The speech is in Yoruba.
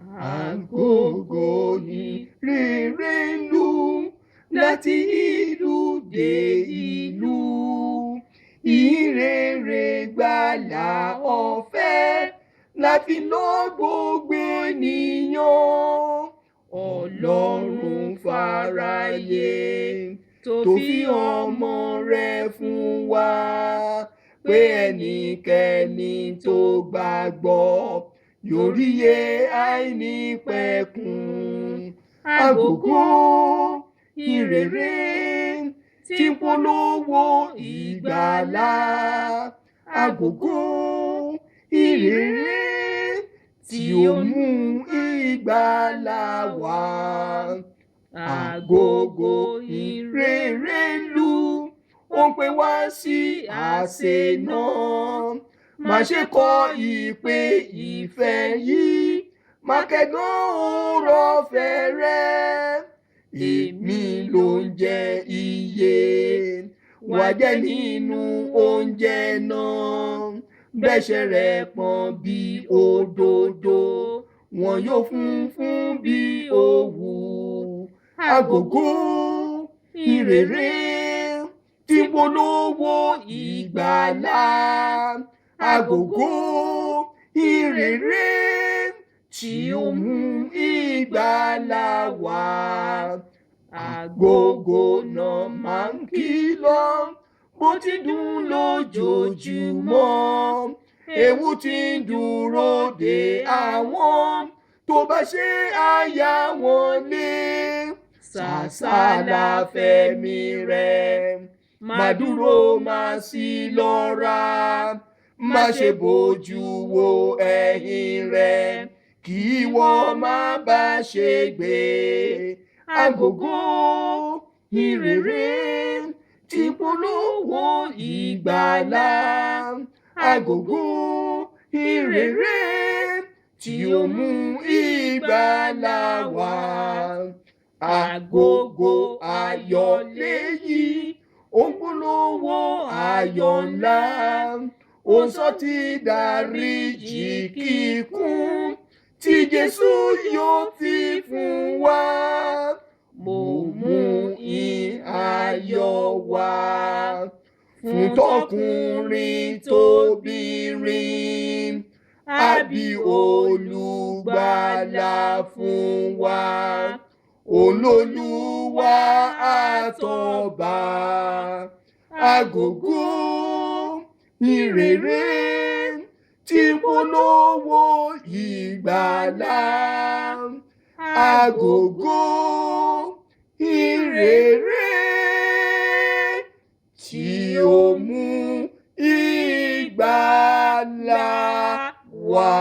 Agogo ìrere lù láti ìlú dé ìlú. Ìrere gbàlà ọ̀fẹ́ láti lọ gbogbo ènìyàn. Ọlọ́run fáráyé tó fi ọmọ rẹ̀ fún wa, pé ẹnikẹ́ni tó gbàgbọ́ yóò rí ìyè àìnípẹ̀kun. Agogo ìrere tí ń polówó ìgbàlà. Agogo ìrere tí ó mú ìgbàlà wá. Agogo ìrere lù, ó ń pè wá sí àsè náà. Má ṣe kọ̀ ìpè ìfẹ́ yìí, má kẹ́gàn oore-ọ̀fẹ́ rẹ̀. Èmi lóúnjẹ ìyè, wá jẹ nínú oúnjẹ náà. Bẹ́ṣẹ̀ rẹ pọ́n bí òdòdó, wọn yóò funfun bí òwú. Agogo ìrere tí ń polówó ìgbàlà. Agogo ìrere tí ó mú ìgbàlà wá. Agogo náà máa ń kìlọ̀ bó ti dún lójoojúmọ́. Ewu tí ń dúró dè àwọn tó bá ṣe àyà wọn lé. Sàsálà fẹ̀mí rẹ̀, má dúró má sì lọ́ra. Má ṣe bójú wo ẹ̀yìn rẹ̀, kí ìwọ má bá ṣègbé. Agogo ìrere tí ń polówó ìgbàlà. Agogo ìrere tí ó mú ìgbàlà wá. Agogo ayọ̀ lèyí, ó ń polówó ayọ̀ ńlá. Ó ń sọ ti ìdáríjì kíkún tí Jésù yóò fi fún wa. Mo mú ayọ̀ wá fún tọkùnrin tóbìnrin, àbí olùgbàlà fún wa. Olólùwà àtọ̀bà. Agogo ìrere tí ń polówó ìgbàlà. Agogo ìrere tí ó mú ìgbàlà wá.